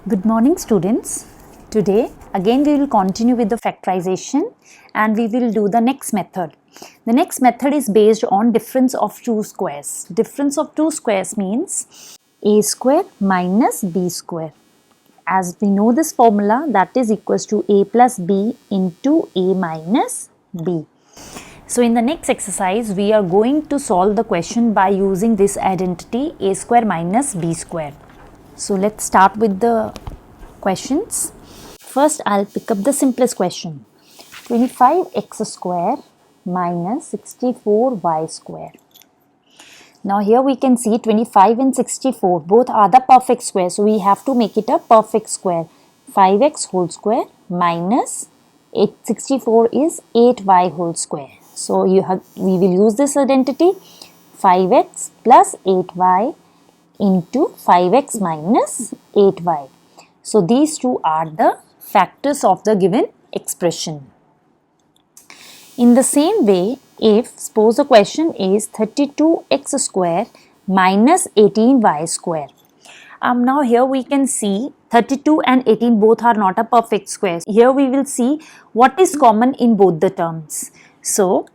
Good morning, students. Today again we will continue with the factorization and we will do the next method. The next method is based on difference of two squares. Difference of two squares means a square minus b square. As we know this formula, that is equals to a plus b into a minus b. So in the next exercise we are going to solve the question by using this identity a square minus b square. So let's start with the questions. First I'll pick up the simplest question. 25x square minus 64y square. Now here we can see 25 and 64 both are the perfect square. So we have to make it a perfect square. 5x whole square minus 64 is 8y whole square. So we will use this identity 5x plus 8y into 5x minus 8y. So these two are the factors of the given expression. In the same way, if suppose the question is 32x square minus 18y square. Now here we can see 32 and 18 both are not a perfect square. Here we will see what is common in both the terms. So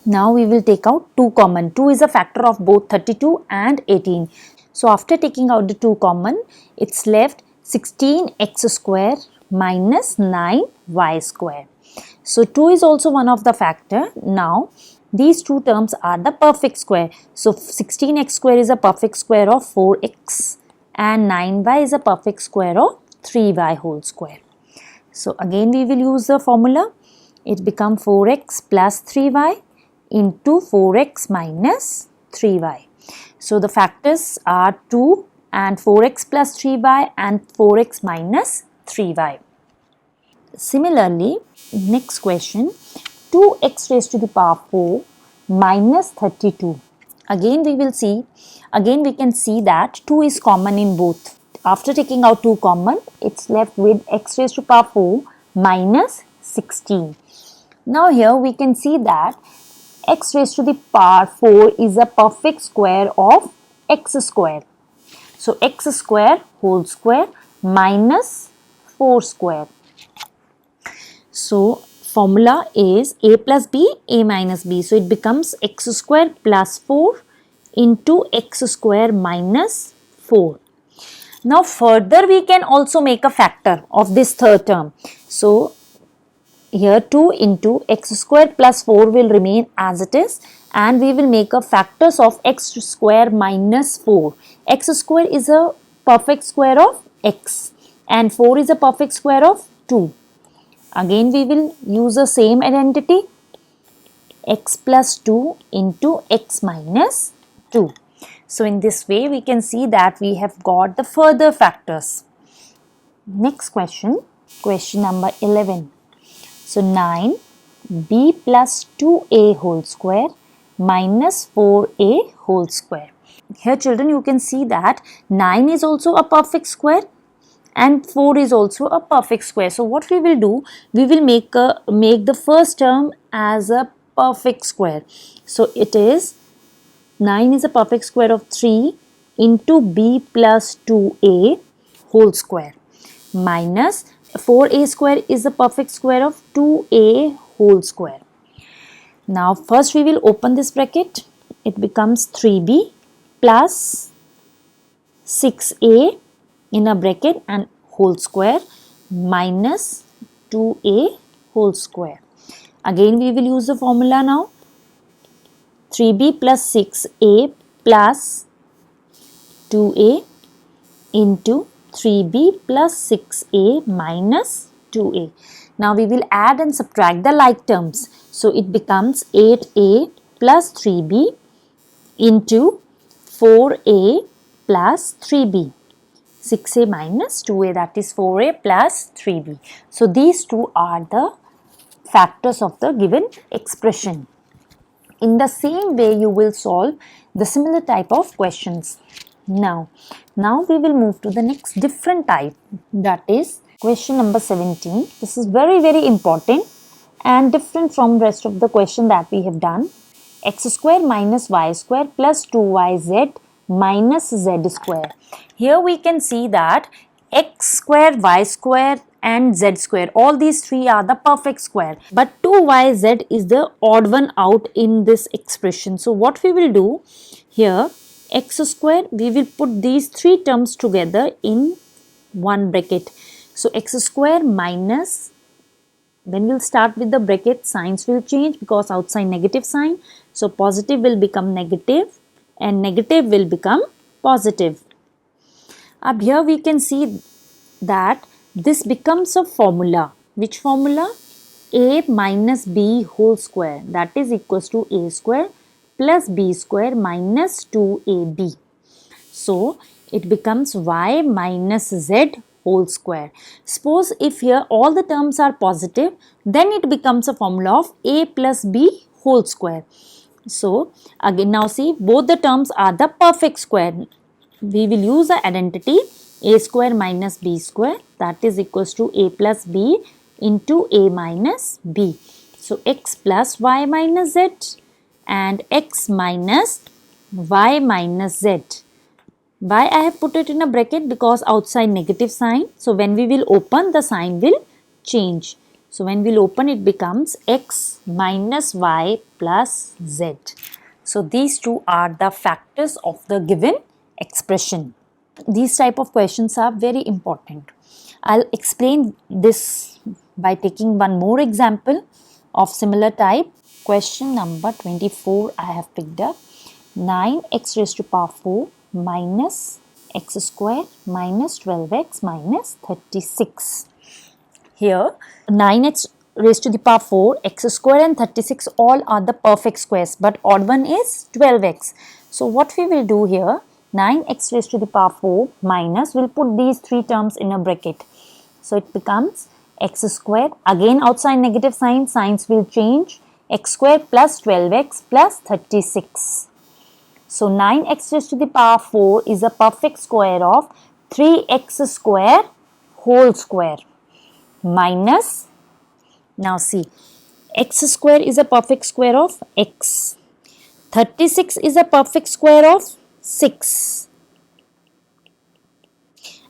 now we will take out 2 common. 2 is a factor of both 32 and 18. So after taking out the 2 common, it's left 16x square minus 9y square. So 2 is also one of the factor. Now these two terms are the perfect square. So 16x square is a perfect square of 4x and 9y is a perfect square of 3y whole square. So again we will use the formula. It becomes 4x plus 3y into 4x minus 3y. So the factors are 2 and 4x plus 3y and 4x minus 3y. Similarly, next question, 2x raised to the power 4 minus 32. Again we can see that 2 is common in both. After taking out 2 common, it's left with x raised to power 4 minus 16. Now here we can see that x raised to the power 4 is a perfect square of x square. So x square whole square minus 4 square. So formula is a plus b, a minus b. So it becomes x square plus 4 into x square minus 4. Now further we can also make a factor of this third term. So here 2 into x square plus 4 will remain as it is and we will make a factors of x square minus 4. X square is a perfect square of x and 4 is a perfect square of 2. Again we will use the same identity x plus 2 into x minus 2. So in this way we can see that we have got the further factors. Next question, question number 11. So 9b plus 2a whole square minus 4a whole square. Here children you can see that 9 is also a perfect square and 4 is also a perfect square. So what we will do, we will make the first term as a perfect square. So it is 9 is a perfect square of 3 into b plus 2a whole square minus 4a square is the perfect square of 2a whole square. Now first we will open this bracket. It becomes 3b plus 6a in a bracket and whole square minus 2a whole square. Again we will use the formula now. 3b plus 6a plus 2a into 3b plus 6a minus 2a. Now we will add and subtract the like terms. So it becomes 8a plus 3b into 4a plus 3b. 6a minus 2a, that is 4a plus 3b. So these two are the factors of the given expression. In the same way you will solve the similar type of questions. Now we will move to the next different type, that is question number 17. This is very important and different from rest of the question that we have done. X square minus y square plus 2yz minus z square. Here we can see that x square, y square and z square. All these three are the perfect square. But 2yz is the odd one out in this expression. So what we will do here, x square, we will put these three terms together in one bracket. So x square minus, when we'll start with the bracket, signs will change because outside negative sign. So positive will become negative and negative will become positive. Up here we can see that this becomes a formula. Which formula? A minus b whole square, that is equals to a square plus b square minus 2ab. So it becomes y minus z whole square. Suppose if here all the terms are positive, then it becomes a formula of a plus b whole square. So again, now see, both the terms are the perfect square. We will use the identity a square minus b square, that is equals to a plus b into a minus b. So x plus y minus z and x minus y minus z. Why I have put it in a bracket? Because outside negative sign. So when we will open, the sign will change. So when we will open, it becomes x minus y plus z. So these two are the factors of the given expression. These type of questions are very important. I'll explain this by taking one more example of similar type. Question number 24 I have picked up. 9x raised to power 4 minus x square minus 12x minus 36. Here 9x raised to the power 4, x square and 36 all are the perfect squares, but odd one is 12x. So what we will do here, 9x raised to the power 4 minus, we'll put these three terms in a bracket. So it becomes x square, again outside negative sign, signs will change, x square plus 12x plus 36. So 9x raised to the power 4 is a perfect square of 3x square whole square minus, now see, x square is a perfect square of x, 36 is a perfect square of 6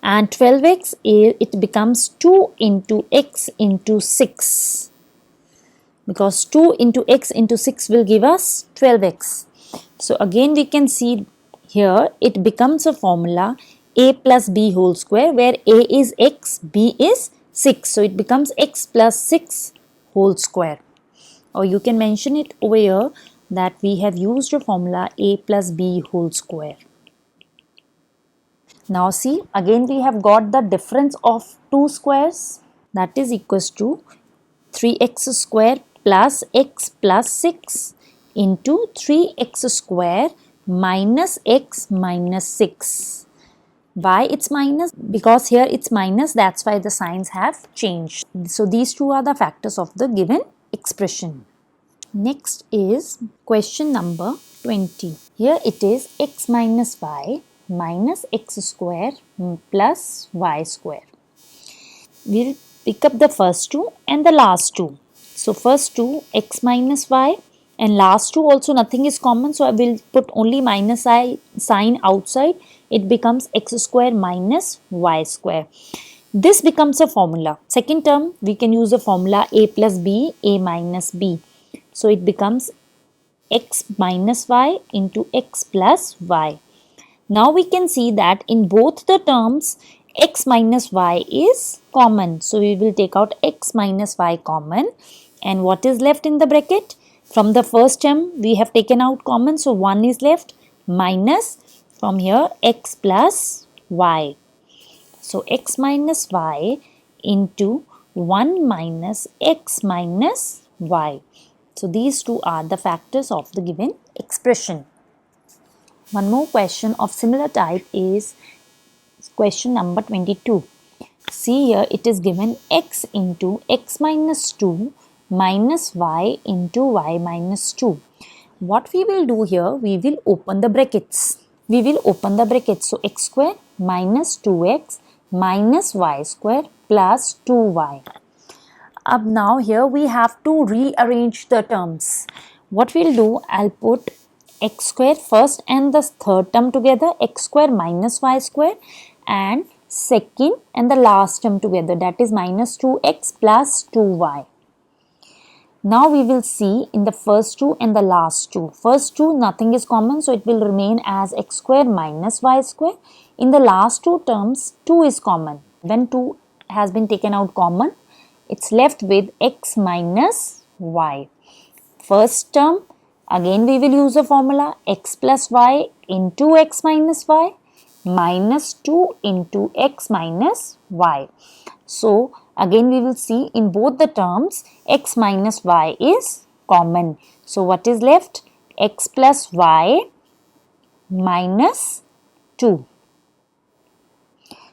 and 12x, it becomes 2 into x into 6 because 2 into x into 6 will give us 12x. So again we can see here it becomes a formula a plus b whole square where a is x, b is 6. So it becomes x plus 6 whole square, or you can mention it over here that we have used a formula a plus b whole square. Now see, again we have got the difference of two squares, that is equals to 3x square plus x plus 6 into 3x square minus x minus 6. Why it's minus? Because here it's minus, that's why the signs have changed. So these two are the factors of the given expression. Next is question number 20. Here it is x minus y minus x square plus y square. We'll pick up the first two and the last two. So first two, x minus y, and last two also nothing is common, so I will put only minus I sign outside. It becomes x square minus y square. This becomes a formula. Second term, we can use a formula a plus b, a minus b. So it becomes x minus y into x plus y. Now we can see that in both the terms, x minus y is common. So we will take out x minus y common. And what is left in the bracket? From the first term, we have taken out common. So 1 is left minus from here x plus y. So x minus y into 1 minus x minus y. So these two are the factors of the given expression. One more question of similar type is question number 22. See here it is given x into x minus 2 minus y into y minus 2. What we will do here, we will open the brackets. So x square minus 2x minus y square plus 2y. Now here we have to rearrange the terms. What we'll do, I'll put x square first and the third term together, x square minus y square, and second and the last term together, that is minus 2x plus 2y. Now we will see in the first two and the last two. First two, nothing is common, so it will remain as x square minus y square. In the last two terms, 2 is common. When 2 has been taken out common, it's left with x minus y. First term, again we will use the formula x plus y into x minus y minus 2 into x minus y. So, again we will see in both the terms x minus y is common. So, what is left? X plus y minus 2.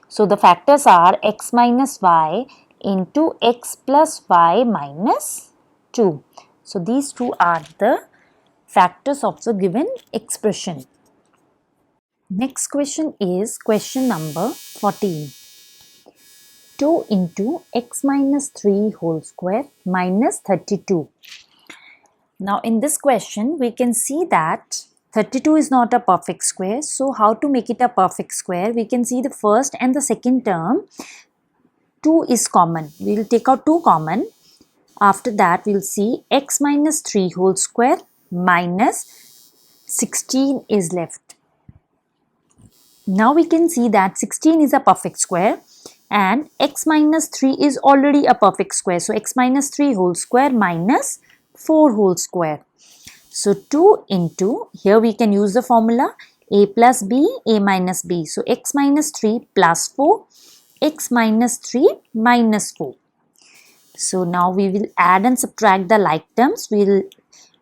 So, the factors are x minus y into x plus y minus 2. So, these two are the factors of the given expression. Next question is question number 14. 2 into x minus 3 whole square minus 32. Now in this question we can see that 32 is not a perfect square. So how to make it a perfect square? We can see the first and the second term 2 is common. We will take out 2 common. After that we will see x minus 3 whole square minus 16 is left. Now we can see that 16 is a perfect square and x minus 3 is already a perfect square. So x minus 3 whole square minus 4 whole square. So 2 into, here we can use the formula a plus b, a minus b. So x minus 3 plus 4, x minus 3 minus 4. So now we will add and subtract the like terms. We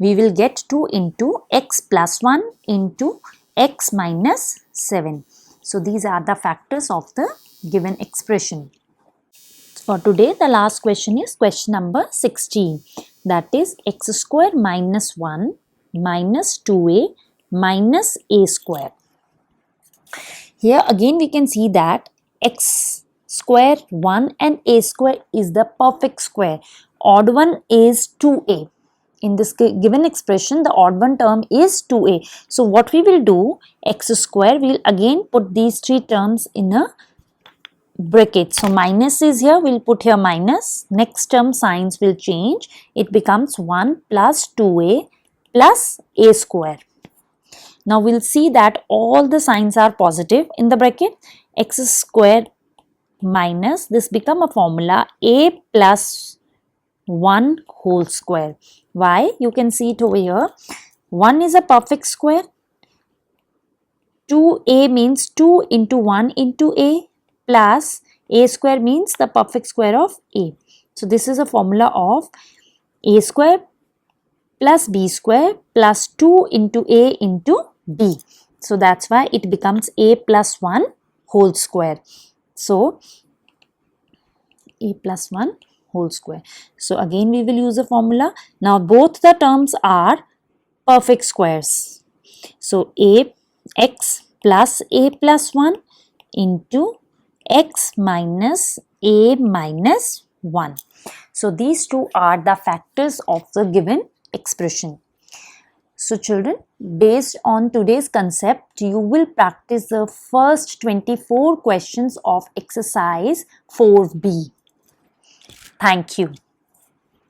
will get 2 into x plus 1 into x minus 7. So these are the factors of the given expression. For today, the last question is question number 16. That is x square minus 1 minus 2a minus a square. Here again we can see that x square 1 and a square is the perfect square. Odd one is 2a. In this given expression, the odd one term is 2a. So what we will do, x square, we will again put these 3 terms in a bracket. So minus is here, we will put here minus. Next term signs will change. It becomes 1 plus 2a plus a square. Now we will see that all the signs are positive in the bracket. X square minus, this become a formula a plus 1 whole square. Why? You can see it over here. 1 is a perfect square. 2a means 2 into 1 into a plus a square means the perfect square of a. So this is a formula of a square plus b square plus 2 into a into b. So that's why it becomes a plus 1 whole square. So a plus 1 whole square. So again we will use a formula. Now both the terms are perfect squares. So x plus a plus 1 into x minus a minus 1. So these two are the factors of the given expression. So children, based on today's concept, you will practice the first 24 questions of exercise 4B. Thank you.